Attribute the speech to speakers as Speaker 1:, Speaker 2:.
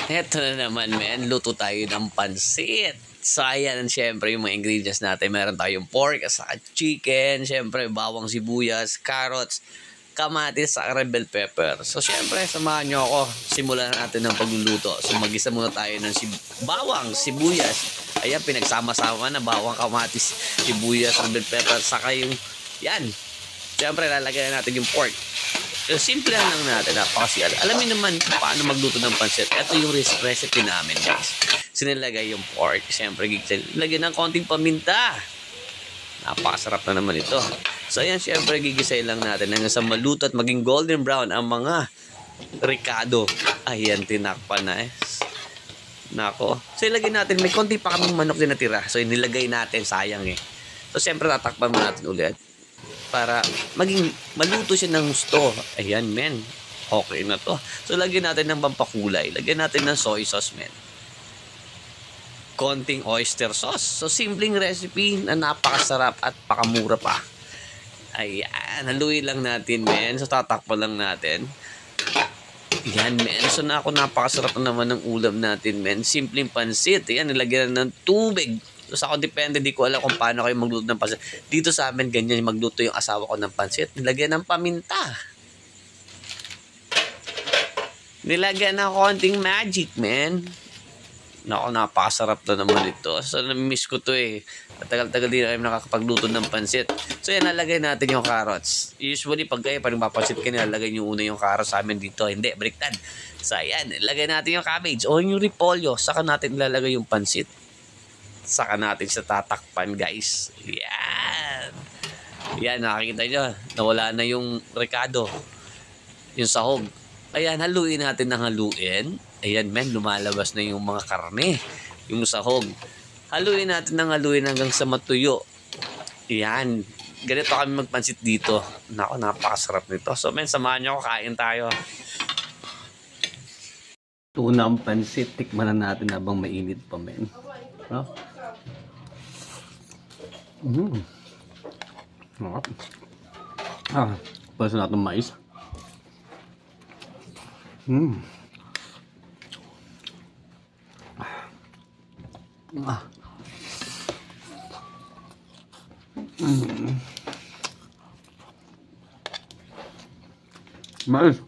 Speaker 1: Eto na naman, men. Luto tayo ng pansit. So, ayan, syempre, yung mga ingredients natin. Meron tayong pork, saka chicken, syempre, bawang sibuyas, carrots, kamatis, saka red bell pepper. So, syempre, samahan nyo ako. Simulan natin ng pagluluto. So, mag-isa muna tayo ng bawang, sibuyas. Ayan, pinagsama-sama na bawang, kamatis, sibuyas, red bell pepper, saka yung, yan. Syempre, lalagyan natin yung pork. So, simple lang natin, napakasigal. Alamin naman kung paano magluto ng pansit. Ito yung recipe namin, guys. Sinilagay yung pork. Siyempre, lagyan ng konting paminta. Napakasarap na naman ito. So, ayan, siyempre, gigisay lang natin hanggang sa maluto at maging golden brown ang mga ricado. Ayan, tinakpan na eh. Nako. So, ilagay natin. May konti pa kaming manok din natira. So, inilagay natin. Sayang eh. So, siyempre, tatakpan mo natin ulit para maging maluto siya ng gusto. Ayan, men. Okay na to. So, lagyan natin ng pampakulay. Lagyan natin ng soy sauce, men. Konting oyster sauce. So, simpleng recipe na napakasarap at pakamura pa. Ayan. Haluin lang natin, men. So, tatakpan lang natin. Ayan, men. So, napakasarap naman ng ulam natin, men. Simpleng pansit. Ayan, nilagyan ng tubig. So, sa ako depende, di ko alam kung paano kayo magluto ng pansit. Dito sa amin, ganyan, magluto yung asawa ko ng pansit. Nilagyan ng paminta. Nilagyan ng konting magic, man. Naku, napakasarap na naman ito. So, nami-miss ko to eh. Tagal-tagal din na kayo nakakapagluto ng pansit. So, yan, nalagay natin yung carrots. Usually, pag kayo, parang mapansit kayo, nalagay nyo una yung carrots sa amin dito. Hindi, baliktad. So, yan, nilagay natin yung cabbage o yung repolyo. Saka natin ilalagay yung pansit. Saka natin sa tatakpan, guys. Yan. Yan, nakikita nyo. Nawala na yung ricado. Yung sahog. Ayan, haluin natin ng haluin. Ayan, men, lumalabas na yung mga karne. Yung sahog. Haluin natin ng haluin hanggang sa matuyo. Yan. Ganito kami magpansit dito. Nako, napakasarap nito. So, men, samahan nyo ako. Kain tayo. Tuna ang pansit. Tikman na natin habang mainit pa, men. No? Pwede natin mais. Mais.